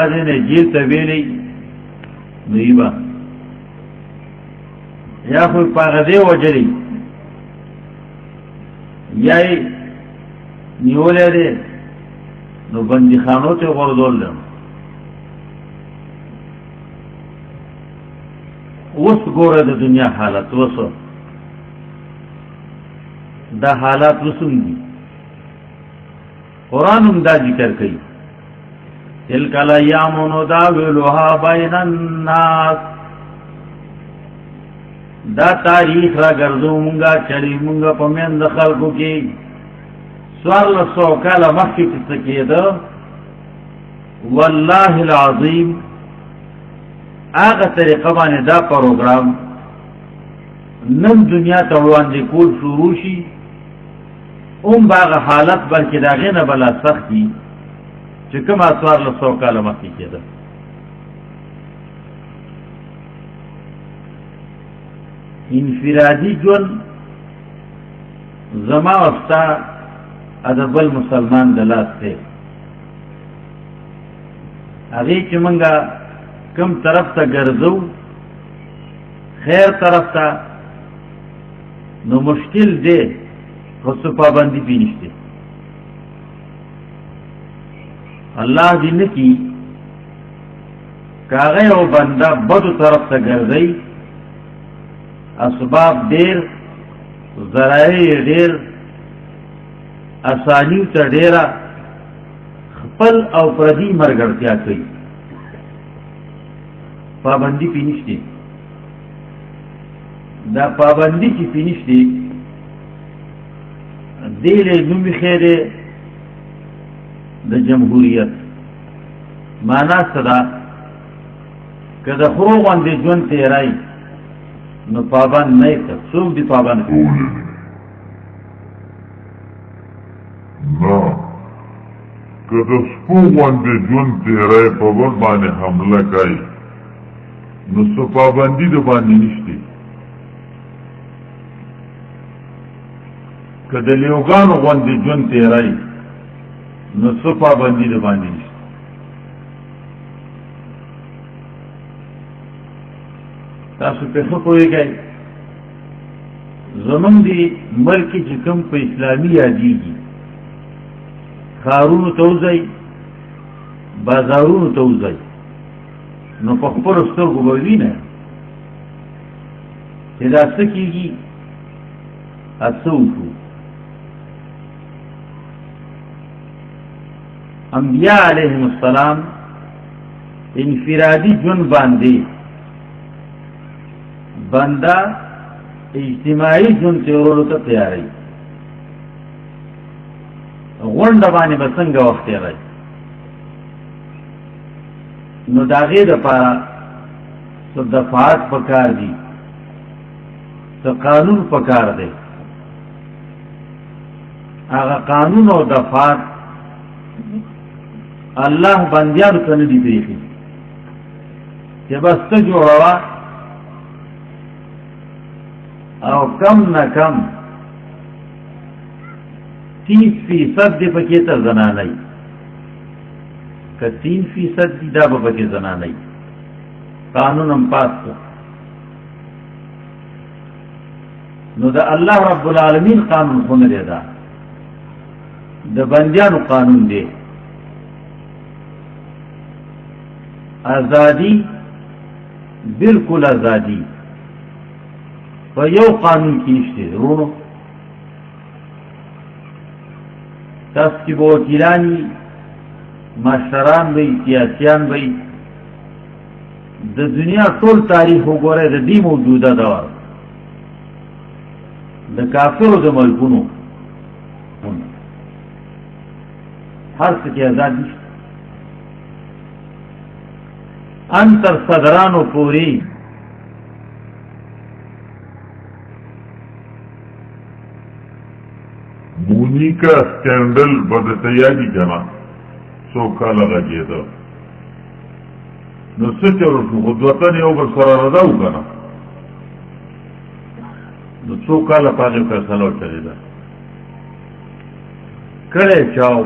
غدنه jail ته ویلې نیبا یا خو پاغده وجلی یای نیولې ده نو بندي خانو ته ورډول اوس ګوره د دنیا حالت وسو دا حالات وسوم دي قرآن هم دا ذکر کوي تلک الایام نداولها بین الناس دا تاریخ را ګرځو مونږه چلی مونږه په میند خلکو کې سوال سو کاله مخکې څه کېده والله العظیم هغه طریقه باندې دا پروګرام نن دنیا ته وړاندې کول شروع شي باغ حالت بلکې دا غینه بلا سختی چې کوم اثر له سو کاله مخکې کېده انفرادي ژوند زما واستا ادب المسلمان د لاس دی هغه چې مونږه کم طرف ته ګرځو خیر طرف ته نو مشکل دی خو څه پابندي پې نشته الله دې نه کي که هغه یو بنده بدو طرف ته ګرځئ اسباب ډېر ذرایع ډېر اسانیو ته ډېره خپل او پردي مرګرتیا کوي پابندي پې نشته دا پابندي چې پې نشته دې له نومې خیرې د جمهوریت معنا څه ده که د خرو غوندې ژوند تېرئ نو پابند نه یې کړ څوک دې پابند نه که د سپو غوندې ژوند تېرئ په بل باندې حمله کوي نو څه پابندي د باندې نشته که د لیوګانو غوندې ژوند تېرئ نو څه پابندي د باندې نشته تاسو په څه پوهېږئ زمونږ د ملک چې کوم په اسلامي یادېږي ښارونو ته وځئ بازارونو ته وځئ نو په خپلو سترګو به وینئ چې دا څه کېږي څه وشو انبیاء علیهم السلام انفرادي ژوند باندې بنده اجتماعي ژوند تېرولو ته تیاری غونډه باندې به څنګه وخت تېروي نو د هغې دپاره څه دفعات پکار دي څه قانون پکار دی هغه قانون او دفعات الله بندیانو ته نه دي پرېښي چې بس ته جوړوه او کم نه کم 30% دی پکې ته زنانۍ که 3% دی دا به پکې زنانۍ قانون هم پاس کړ نو د الله رب العالمین قانون خو نه دی دا د بندیانو قانون دی ازادي بالکل ازادي په یو قانون کې نشته ورونو تاسو کې به وکیلان وي مشران وي سیاسیان وي د دنیا ټول تاریخ وګورئ د دې موجوده دور د کافرو د ملکونو هر څه کې ازاد نشته ان تر صدرانو پورې مونیکا سکینڈل بدته یادی کنا څو کاله غږېده نو څه چلو شو خو وطن یو بل سره رضا وکنه نو څو کاله په هغې فیصله وچلېده کړی چاو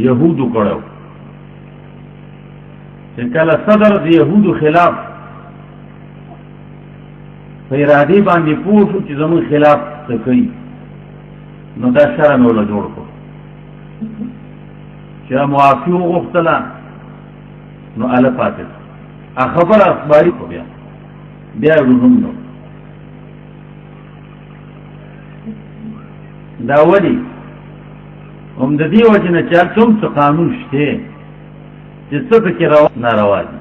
یهودو کړی چې کله صدر د یهودو خلاف په ارادې باندې پوه شو چې زموږ خلاف څه کوي، نو دا شرع مې ورله جوړ کړو چې معافي وغوښتله، نو اله پاتې خبره اخباري کو بیا ورونم نو دا ولي هم د دې وجه نه چې کوم څه قانون شته چې څه پکې ناروا دي،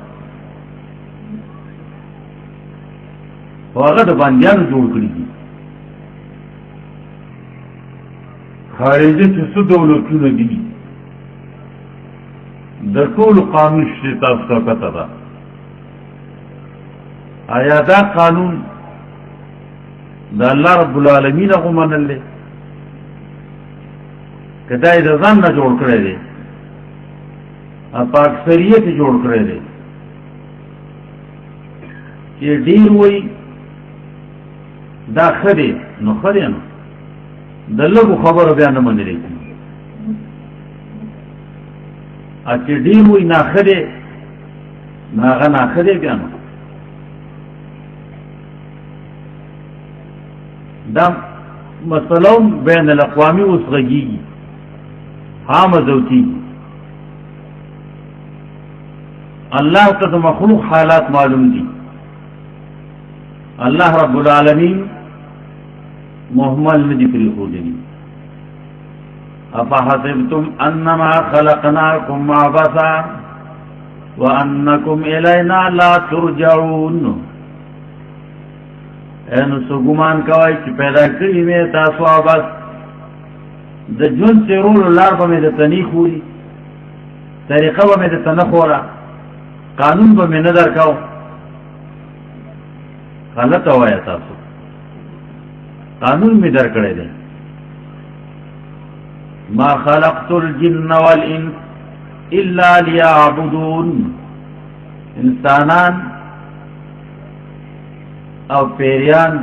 خو هغه د بندیانو جوړ کړي دي. خارجي چې څه دولتونه دي د ټولو قانون شته، تاسو ته پته ده. آیا دا قانون د الله رب العالمین هغه منل دی که دا یې د ځان نه جوړ کړی دی، په اکثریت یې جوړ کړی دی چې ډېر وایي دا ښه دی، نو ښه دی، نو د لږو خبرو بیا نه منلی کېږي. چې ډېر وایي ناښه دی، نو هغه ناښه دی بیا نو. دا مسله بین الاقوامي اوس غږېږي، عامه ذوتېږي. الله ته د مخلوق حالات معلوم دي. الله رب العالمین مهمل نه دي پرېښودلي. افحسبتم انما خلقناکم عبثا وانکم الینا لا ترجعون. نو څه ګمان کوئ چې پیدا کړي مې تاسو عبث، د ژوند څېرولو لار به مې درته نه ښودي، طریقه به مې درته نه ښوره، قانون به مې نه درکو. غلطه وایه تاسو، قانون مې درکړی دی. ما خلقت الجن والانس الا ليعبدون. انسانان او پیریان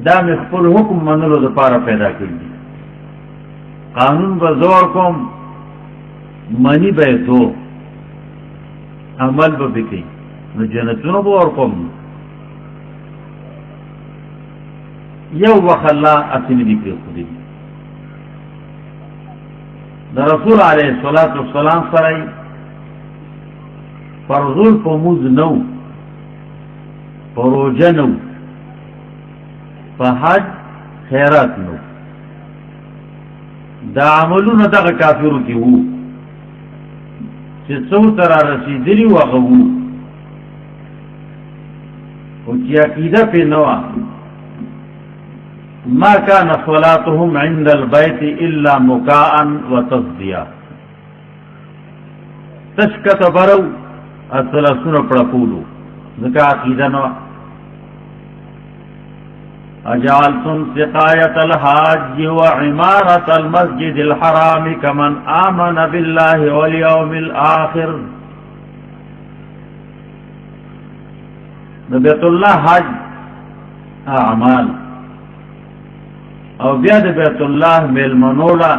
دا مې خپل حکم منلو دپاره پیدا کړي دي. قانون به زور کوم، منی به یې تو، عمل به پې کوي، نو جنتونه به ورکوم. یو وخت الله هسې نه دي پرېښودلي. د رسول علیه الصلاة والسلام سره یې فرضول په مونځ نه و، په روژه نه و، په حج خیرات نه و. دا عملونه دغه کافرو کې وو چې څو ته را رسېدلي وو هغه وو، خو چې عقیده پرې نه وه. ما كان صلاتهم عند البيت الا مكاء وتصديا. تشکت برو اصلاسونه پړکولو، ځکه عقیده نه وه. اجعلتم سقاية الحاج وعمارة المسجد الحرام كمن آمن بالله واليوم الآخر. بیت الله حج اعمال او بیا د بیت الله میلمنولا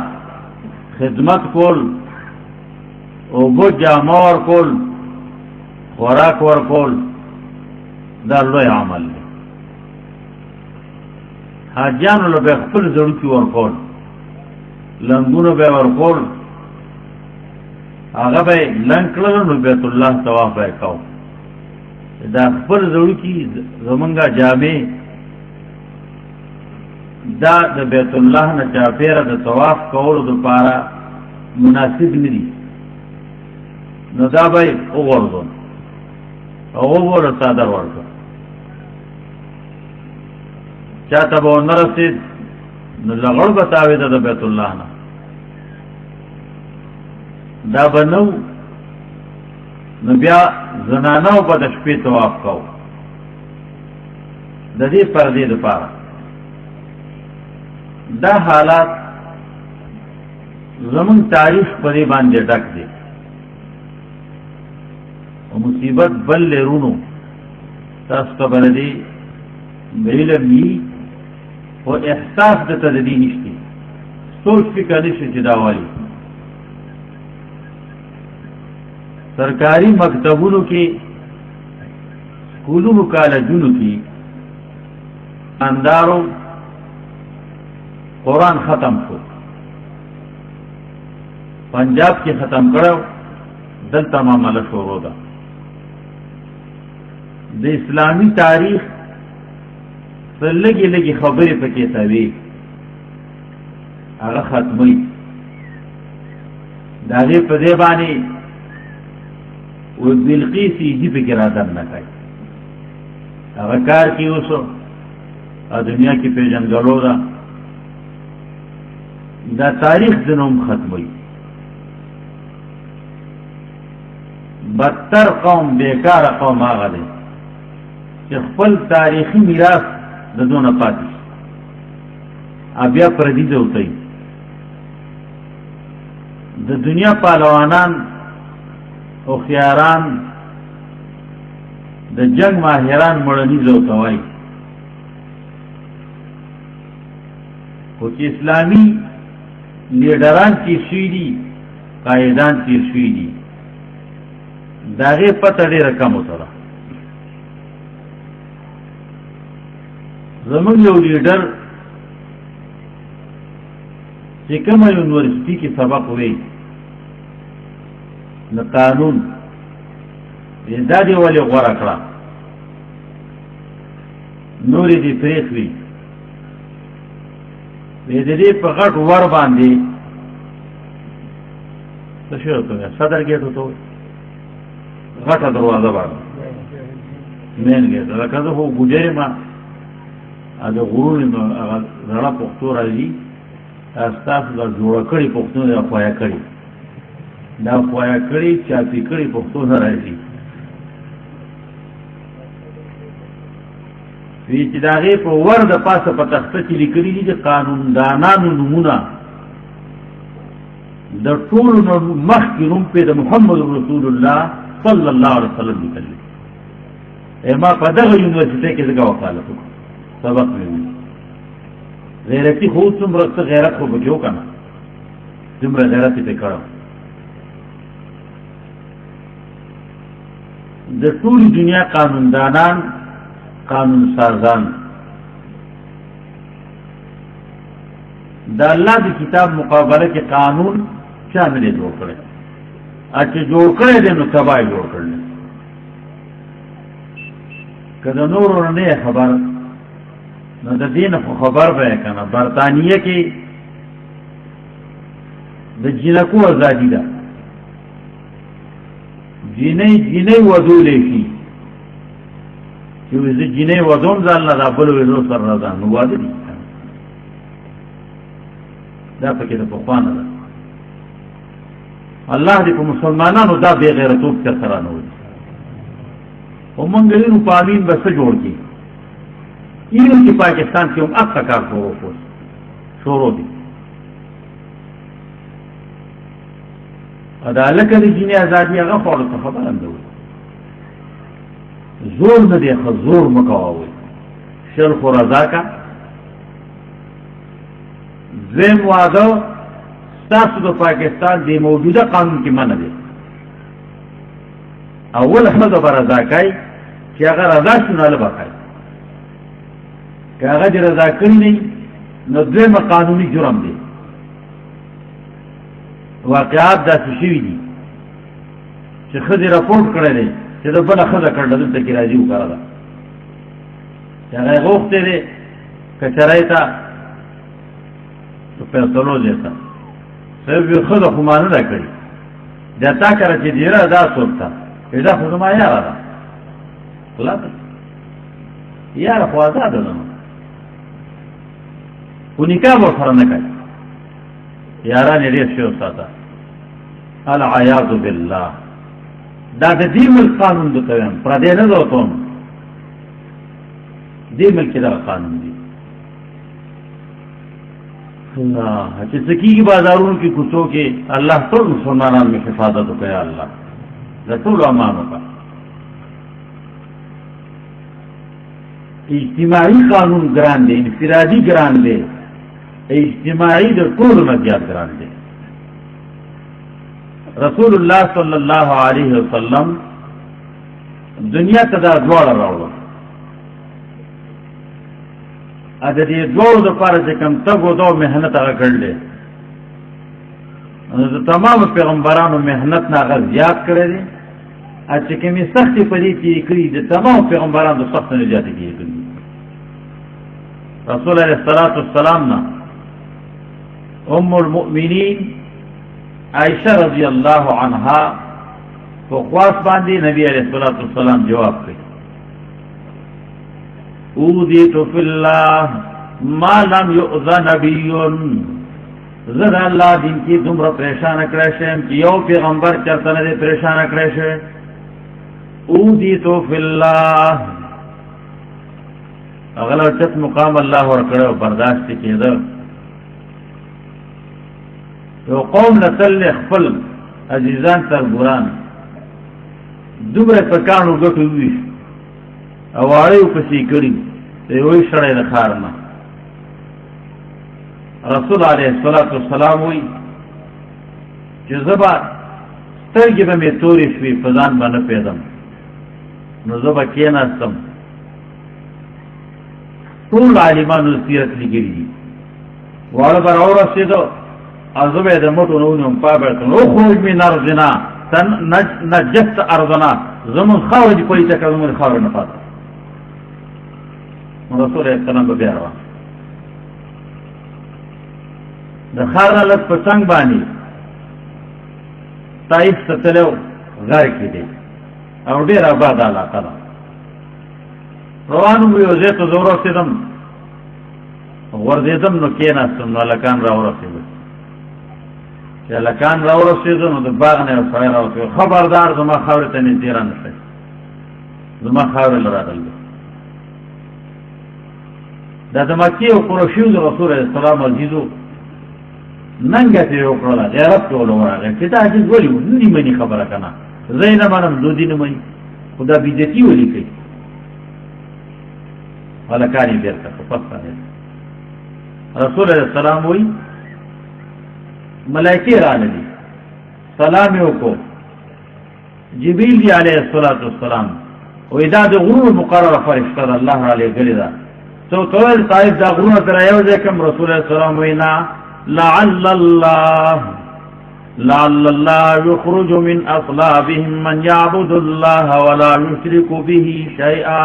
خدمت کول او بو جامه ورکول، خوراک ورکول، دا لوی عمل دی. حاجیانو له به خپل زړوکي ورکول، لنګونه به ورکول، هغه به یې لنګ کړل، نو بیت الله طواف به یې کو. دا خپل زړوکي زمونږه جامې دا د بیت الله نه چاپېره د طواف کولو دپاره مناسب نه دي، نو دا به یې وغورځول او ووله څادر ورکړ. چاته به ونه رسېد نو لغړ به تاوېده د بیت الله نه. دا به نه و، نو بیا زنانو به د شپې طواف کو د دې پردې دپاره. دا حالات زمون تاریخ په دې باندې ډک دی او مصیبت بل لرونو. تاسو ته به دې علم وي او احساس درته د دې نشته، سوچ فکر نشي چې دا وایي. سرکاری مکتبونو کې سکولونو کالجونو کې اندارو قرآن ختم شو، پنجاب کې ختم کړو، دلته معامله شروع ده. د اسلامی تاریخ څه لږې لږې خبرې پکې توي هغه ختموي. د هغې په دې باندې و بلقیس یې پکې رادن نه کوي. هغه کار کې اوس دنیا کې پیژندګلو ده. دا تاریخ ځنوم ختموي. بدتر قوم بیکار قوم هغه دی چې خپل تاریخي میراث د دونه پاتې بیا پردي ځوتي. د دنیا پهلوانان او خياران د جنگ ماهران مړني ځوتوي، خو چې اسلامي لیډران تیر شوي دي، قائدان تیر شوي دي، د هغې پته ډېره کم وسره. زمونږ یو لیډر چې کومه یونیورسټي کې سبق وی د قانون دا دې ولې غوره کړه، نورې دې پرېښوي. د دې په غټ ور باندې څه شی ورته وایي، صدر ګېټ ورته وایي، غټه دروازه باندې مین ګېټ. لکه زه خو ګوجر یم، د غرونو هغه زړه پښتو راځي، ستاسو دا جوړه کړې پښتو دا خویه کړې، دا خویه کړې چاپي کړې پښتو نه راځي. وی چې د هغې په ور د پاسه په تخته چې لیکلي دي د قانوندانانو نومونه، د ټولو نه مخکې نوم پرې د محمد رسول الله صلی الله علیه وسلم لیکلی. ما په دغه یونیورسټۍ کې ځکه وکالت وکړو، سبق مې وي. غیرتي خو څومره څه غیرت خو بچو که نه، دومره غیرت یې پرې کړی. د ټولې دنیا قانوندانان، قانون سازان د الله د کتاب مقابله کې قانون چا نه دی جوړ کړی، چې جوړ کړی دی نو تباه یې جوړ کړی. که د نورو نه یې خبر نو د دې نه خو خبر به یې که نه. برطانیه کې د جینکو ازادي ده، جینۍ ودولی شي چې زه جینۍ ودوم ځان نه، دا بل ویلو سره راځه نو واده دي. دا پکې د پخوا نه ده. الله دې په مسلمانانو دا بې غیرتوب چېرته را نه ولي. خو مونږ وینو په امین به څه جوړ کړي. ایران کې پاکستان کې هم اقصا کار شروع دي. دا لکه د جینۍ ازادي هغه خو ورته خبره هم نه وي. زور نه دی، ښه زور مه کوه وایي، شل خو رضا که. دویم واده ستاسو د پاکستان د موجوده قانون کې منع دی. اول ښځه به رضا کوي چې هغه رضا شي نو هله به کوي. که هغه دې رضا کړي نه نو دویمه قانوني جرم دی. واقعات داسې شوي دي چې ښځې راپورټ کړی دی چې د بله ښځه کړله دلته کې راځي وکړه ده، چې هغه یې غوښتی دی کچرۍ ته فیصلو دی ته صاحب وي ښځه خو ما نه ده کړې، دا تا کره چې ډېره دا څوک ته وایي دا خو زما یاره ده، خلاصه یاره خو ازاده ده نو، خو نکاح به ورسره نه کوي. یاران یې ډېر ښه وساته. العیاذ بالله. دا د دې ملک قانون درته وایم، پردی نه درته وایم، دې ملک کې دغه قانون دی. الله چې څه کېږي بازارونو کې کوڅو کې، الله ټول مسلمانان مې حفاظت وکړه. یا الله د ټولو امان وکړه. اجتماعي قانون ګران دی، انفرادي ګران دی، اجتماعي د ټولو نه زیات ګران دی. رسول الله صلی الله علیه وسلم دنیا ته دا دواړه راوړل. ا د دې دواړو دپاره چې کوم تګ دو محنت هغه کړلی، د تمامو پیغمبرانو محنت نه هغه زیات کړی دی. چې کومې سختې په دې کې یې کړي، د تمامو پیغمبرانو د سختو نه زیاتې کې یې کړي. رسول علیه الصلاة والسلام نه ام المؤمنین عائشہ رضی اللہ عنہا په خواست باندې نبی علیہ الصلوۃ والسلام جواب کړي، اوذیت فی الله ما لم یؤذ نبی، زه د الله دین کې دومره پریشان کړی شم چې یو پیغمبر چرته نه دی پریشان کړی شوی. اوذیت فی الله هغه له چت مقام الله ورکړی او برداشت کېده. یو قوم نسل خپل عزیزان تربوران دومره په کاڼو ګټو وویش او واړه یې پسې کړي د یوې سړی د ښار نه. رسول علیه الصلاة والسلام وایي چې زه به سترګې به مې تورې شوې په ځان به نه پوهېدم، نو زه به کېناستم. ټول عالمانو سیرت لیکلي دي، واړه به راورسېده او زه به یې د مټو نه ونیوم، پا به یې اخرج من ارضنا نجست ارضنا، زمونږ خاوره دې پلیته کړه، زمونږ خاوره نه پاته. رسول علیه السلام به بیا روان د ښار نه لږ په څنګ باندې طایف ته تللی و، غر کې دی او ډېره آباده علاقه ده. روان وم، یو ځای ته زه ورسېدم، غورځېدم نو کېناستم، نو هلکان را ورسېدل. چې هلکان را ورسېدو نو د باغ نه یو سړی را وتلی، خبردار زما خاورې ته نږدې را نه شئ، زما خاورې له راغلی دی. دا د مکې او قریشو د رسول علیه السلام عزیزو ننګه ترې وکړله، غیرت ته ول ورغی چې دا عزیز ولې و، نه دې مني خبره که نه، زه یې نه منم، دو دې نه مني، خو دا بېعزتي ولې کوي. هلکان یې بېرته په پس باندې رسول علیه السلام وایي ملائکې راغلي، سلام یې وکړو. جبریل دی علیه الصلاة والسلام وایي دا د غرونو مقرره فرشته ده، الله را لېږلې ده. څو ته ویل صاحب دا غرونه سره یو ځای کړم؟ رسول علیه السلام وایي نه، لعل الله یخرج من اصلابهم من یعبد الله ولا یشرک به شیئا،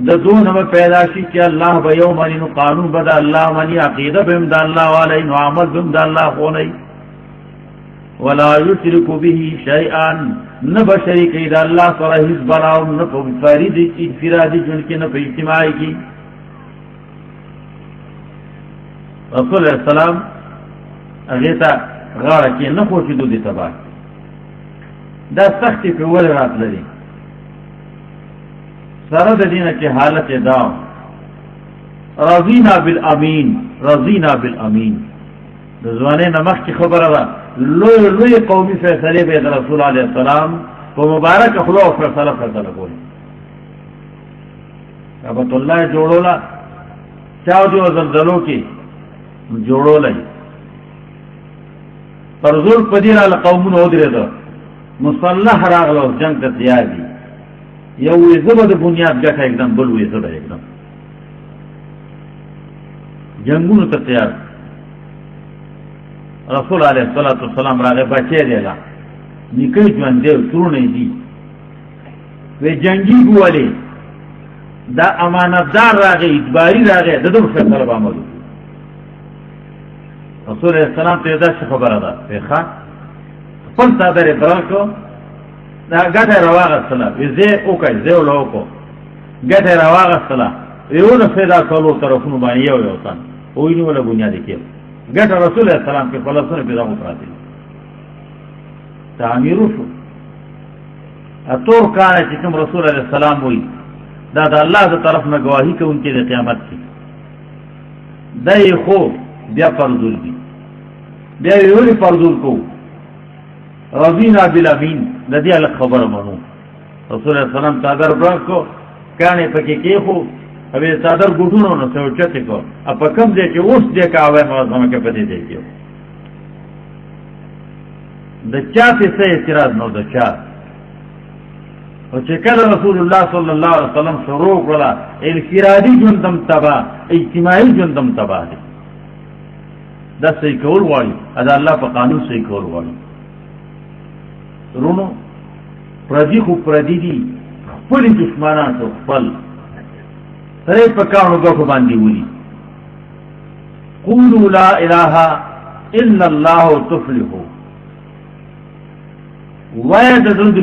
د دونه به پیدا شي چې الله به یو مني، نو قانون به د الله مني، عقیده به هم د الله والی، نو عمل به هم د الله خونی. ولا یشرک به شیئا، نه به شریکوي د الله سره هېڅ بلا، نه په انفرادي ژوند کې نه په اجتماعي کې. رسول علیه السلام هغې ته غاړه کې نه خوشېدو دې تباه، دا سختې پرې ولې راتللې سره د دینه چې حالت یې دا رضینا بالامین، رضینا بالامین. د ځوانۍ نه مخکې خبره ده، لوی قومي فیصلې به د رسول علیه السلام په مبارکه خوله او فیصله کوله. کعبة الله جوړوله، چاو دې زلزلو کې جوړولی، پر زور په دې راله قومونه ودرېده، مسلح راغله او جنګ ته تیار دي. یو ویزه به د بنیاد ګټه اکدم، بل ویزه به اکدم جنګونو ته تیار. رسول علیه الصلاة والسلام راغی، بچی دی لا نیکه ژوندی و، ترونه یې دي، وی جنګیږو ولې؟ دا امانتدار راغی، اعتباري راغی، د ده په فیصله به عمل وکړو. رسول علیه السلام ته یې داسې خبره ده، وی ښه، خپل څادر یې برل کړو، دا ګټه یې راواغېستله، وی زه یې وکړئ، زه یې له وکړو، ګټه یې راواغېستله، وی ونښتې دا څلور طرفونو باندې یو تن ونیوله بنیادي کېل. ګټه رسول علیه السلام کې فلسطین پې دغو پراته دي، تعمیر وشو. اتور کاله چې کوم رسول علیه السلام وایي دا د الله د طرف نه ګواهي کوونکي د قیامت کې، دا یې خو بیا فرضول دي، بیا یې ولې فرضول کوو؟ رضینا بالامین، د دې هلک خبره منو. رسول علیه السلام څادر برک کړو، کاڼې پکې کېښو، او یې څادر ګوټونو نه سه اوچتې کړو، او په کوم ځای کې اوس دې کعبه معظمه کې په دې ځای کې د چا په څه اعتراض نو د چا. او چې کله رسول الله صلی الله علیه وسلم شروع کړه انفرادي ژوندم تبا اجتماعي ژوندم تبا دي دا صحیح کول غواړي دا الله په قانون صحیح کول غواړي. رونو پردي خو پردي دي خپل دشمنان ته خپل سره په کارو غو باندې ولي. قولوا لا اله الا الله تفلحوا وای د زړه د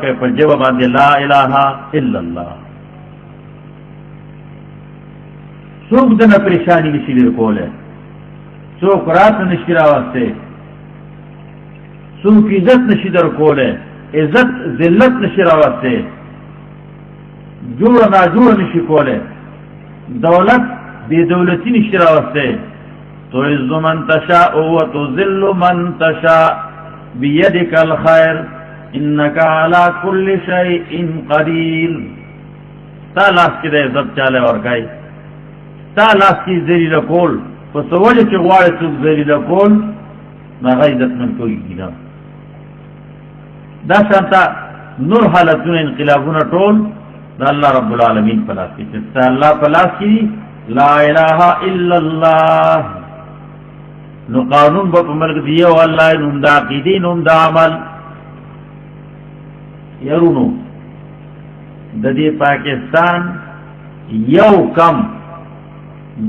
کوي په جواب باندې لا اله الا الله. څوک د نه پریشانی نشي لري کوله څوک رات نشي راوسته څوک عزت نشي در کوله عزت ذلت نشي راوسته جوړ نه جوړ نشي کوله دولت بے دولتی نشي راوسته. تعز من تشاء وتذل من تشاء بيدك الخير انك على كل شيء قدير. تا لاس کې د عزت چاله ورکای تا لاس کې ذلیل کول په سوال چې غواړي څوک ذلیل کول ما عزت من کوي نه. دا شانته نور حالتونه انقلابونه ټول د الله رب العالمین په لاس کې چې الله په لاس کې لا اله الا الله. نو قانون با پا ملک دیو اللہ نوم دا عقیدی نوم دا عمل. یرونو دا دی پاکستان یو کم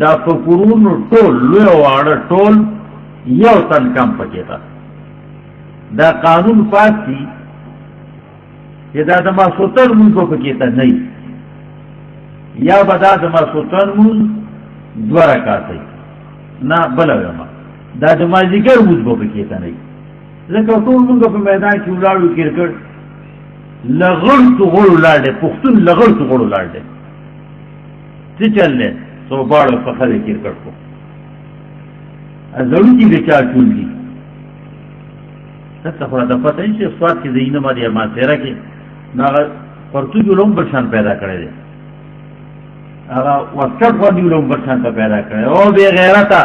دا فکرون ټول لوی واره ټول یو تن کم پکیتا دا قانون پاسی چې دا د ماسوتن مونږ پکیتا نه یا بدا د ماسوتن مونږ دوه رکعاتې نه بلوما دا د مازیګر موږ به کېته نه ځکه ټول موږ په میدان کې ولاړو کرکټ لغړ تو غړ ولاړ پښتون لغړ تو غړ ولاړ څه چلله سو باړ په خله کرکټ کو ازړو کې بچا ټول دي څه خبره ده پته چې سواد کې زینه باندې ما سره کې نه پرتو جوړوم برشان پیدا کړی دی هغه واسکټ باندې جوړوم برشان پیدا کړی او بے غیرته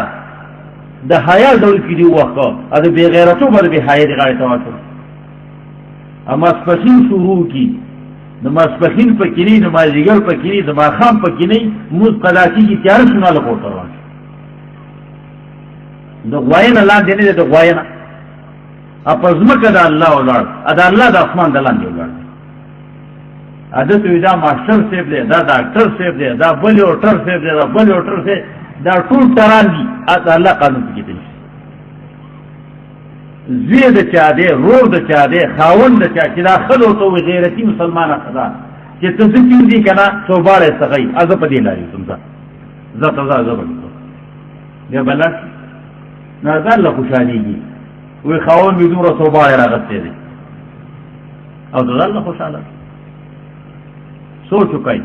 د حیا ډول کې دی وخت ا د بے غیرتو باندې به حیا دی غاړه تاسو اما سپخین شروع کی د مسپخین په کینی د مازیګر په کینی د ماخام په کینی موږ قلاتی کی تیار شونه لګوټ روان د غواینا لاندې نه د غواینا اپزمکه د الله ولړ دا الله د اسمان د لاندې ولړ عادت وی دا ماستر سیب دی دا ډاکټر سیب دی دا بلیوټر سیب دی دا بلیوټر سیب دا ټول تران دي دا الله قانون کې دي زوی د چا دی رور د چا دی خاوند د چا چې دا خلو ته غیرتی مسلمانه خدا چې ته څه دي کنه صوباله سغی از په دې لاري څنګه زته زبر دی بلک نه ځل خوشاليږي وی خاوند می دوره صوباله راغته دي او ځل خوشاله سوچ وکای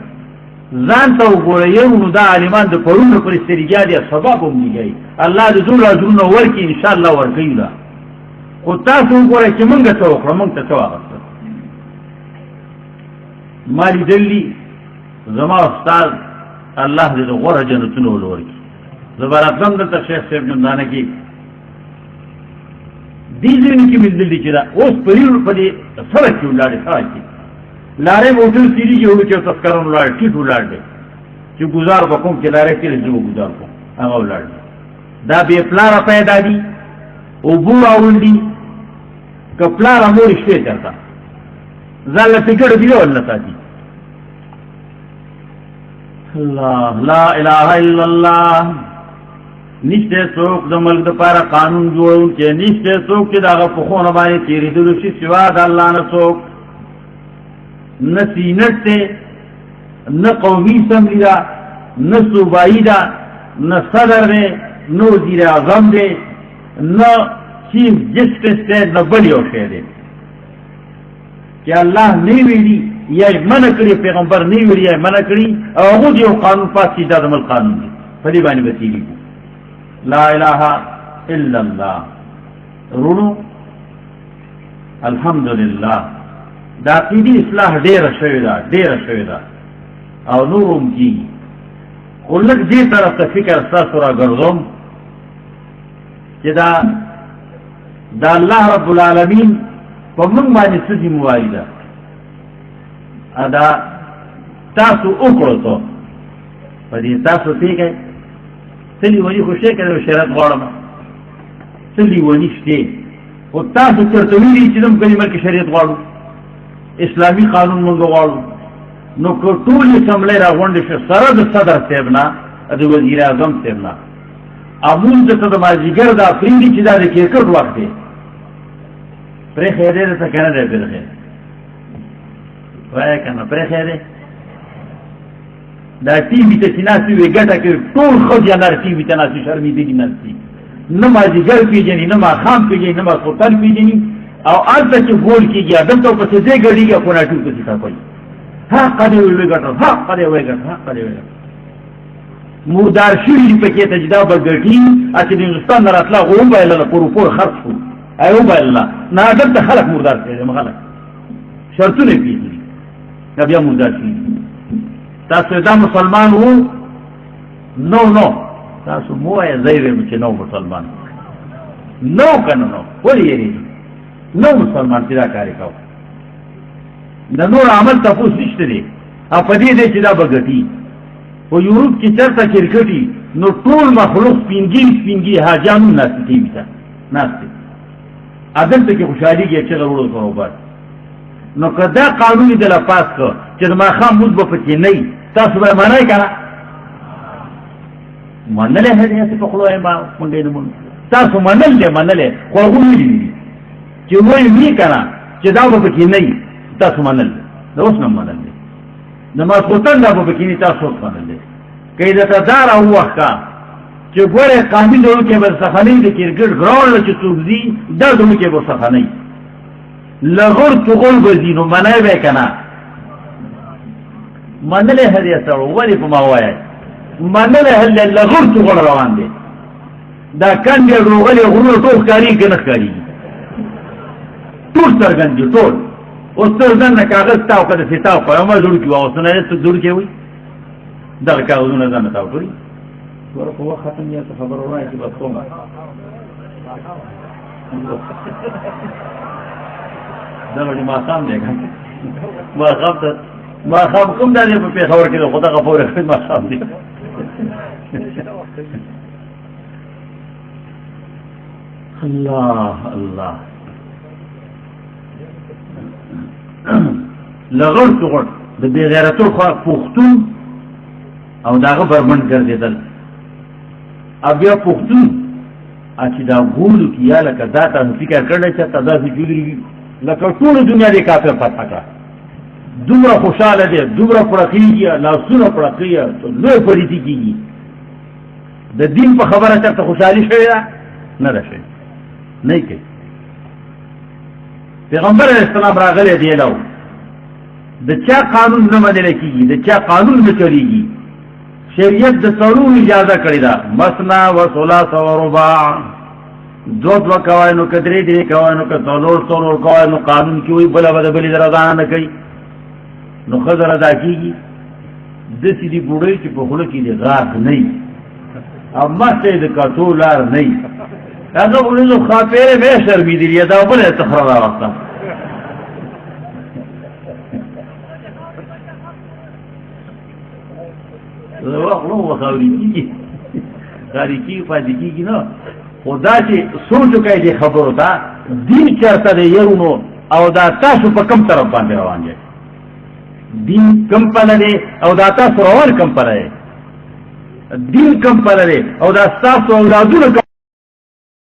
ځان ته وګوره یو نو دا عالمان د پرونو پر استریجا دي سبب هم نیږي الله دې زول اجرونه ورکي ان شاء الله ورکي دا او تاسو وګورئ چې مونږ ته وکړو مونږ ته څه واغسته مالي دلی زما استاد الله دې غوړه جنتونو ولورکي زبراتم دلته شیخ صاحب جندانه کې دې ځین کې ملي چې دا اوس پرېور په دې سره کې ولاړې ساتي لارې موټر سیری جوړ چې تذکرون ولاړ ټیټ ولاړ دي چې گزار وکوم چې لارې کې زو گزار کوم هغه ولاړ دا به پلار پیدا دي او بو اوندي کپلار امور شته چرته زله فکر دی ولا ساتي الله لا اله الا الله نشته څوک د ملک د پاره قانون جوړون کې نشته څوک چې داغه په خونه باندې تیرېدل شي سوا د الله نه څوک نه سینټ ته نه قومي سملی دا نه صوبایي دا نه صدر دی نه وزیر اعظم دی نه چیف جسٹس ته نه بل یو شی دی چې الله نه ویلي یا منع کړي پیغمبر نه ویلي یا منع کړي او هغه یو قانون پاسې دا د ملک قانون دی په دې باندې وسیږي لا اله الا الله رونو الحمدلله دا عقیدی اصلاح ډیره شوې ده او نورم کی خو لږ دې طرف ته فکر ستاسو را ګرځوم چې دا دا الله رب العالمین په موږ باندې څه ذمہواری ده ادا تاسو وکړو په دې تاسو پیګه تلی ونی خوشی کړو شرط غواړم تلی ونی شته او تاسو چرته ویلي چې موږ کلمه کې شریعت غواړو اسلامي قانون موږ غواړو نو ټول اسمبلی راغونډه شو سره د صدر صاحب نه د وزیر اعظم صاحب نه امون ته د ماجیګر د افریدي چې دا د کرکټ وخت دی پرې خیره ده کنه ده پرې خیره وای کنه پرې خیره دا ټي وي ته ناسي وي ګټه کې ټول خو یا نار ټي وي ته ناسي شرمې دي ناسي نه ماجیګر پیژني نه ما خام پیژني نه ما سلطان پیژني او البته چې ګول کېږي دلته په څه ځای غړيږي کو نه ټول څه تا کوي ها قدې وی ګټه ها قدې وی ګټه ها قدې وی مردار شوی په کې ته جدا بغټي چې د هندستان راتلا غوم به له پور خرڅ شو ایو بالله نه دلته خلک مردار شي مخالف شرطونه پیږي بیا مردار شي تاسو دا مسلمان وو نو تاسو مو یې زیره چې نو مسلمان نو کنه نو ولې یې نو مسلمان چې دا کاری کاوه د نور عمل تفوس نشته دی او په دې چې دا بغټي او یورپ کې چرته کرکټي نو ټول مخلوق سپینګي حاجانو ناشتي وي ناشتي عدل ته کې خوشحالي کې چې غوړو سره وبات نو کدا قانون دې لا پاس کو چې ما خام مود په پکې نه تاسو به معنی کنه منله هدي څه په خلوه ما مونږ دې مونږ تاسو منله خو غوړي دي چې وایي می کنه چې دا په پکې نه تاسو منل دا اوس نه منل نماز خوتن دا په کې تاسو منل کې دا دار او وخت چې ګوره قانون له کې بر سفنې د کرکټ ګراوند چې توګزي دا دمو کې بر سفنې لغور تغول بزینو منای به کنه منل هدي سره ولی په ما وایي منل هله لغور تغول روان دي دا کنده روغلي غرور ټوخ کاری کنه کاری ټول څرګند دي ټول اوس تر ځنه کاغذ تاو کړه چې تاو په ما جوړ کیو اوس نه څه جوړ کیوي دا کاغذونه ځنه تاو کړی ورته وخت ختم یا خبر راځي چې بس کومه دا ولې ما سام دی ما خام کوم دا په پیښور کې خدا غفور خدمت ما سام دی الله لغړ څغړ د بی غیرتو خو پښتون او داغه بربند ګرځیدل بیا پښتون چې دا ګولو کیا لکه دا تاسو فکر کړل چې تاسو جوړی لکه ټول دنیا دې کافر فتح کړه دومره خوشاله دي دومره پړقیږي لاسونه پړقیږي لوی پریتی کیږي د دین په خبره چې خوشحالي شوی نه ده شي نه کې پیغمبر اسلام راغلی دی له د چا قانون نه منل کیږي د چا قانون نه چلیږي شریعت د څلور اجازه کړی دا مثنا و ثلاث و رباع دو کوي نو کدرې دې کوي نو څلور کوي نو قانون کې وي بل بل درځان نه کوي نو خزر ادا کیږي د سړي ګوړې چې په خله کې دي غاښ نه اما څه د کټولار نه هغه ورنو خاطر به شرمې دي دا بل تخرب راوسته نو وخاوري تاریخي پاتې کیږي نو خدا چې سوچ کوي د خبرو ته دین چرته دی یو او دا تاسو په کوم طرف باندې روان دي دین کم پلره او دا تاسو روان کم پلره دین کم پلره او دا تاسو اولادونه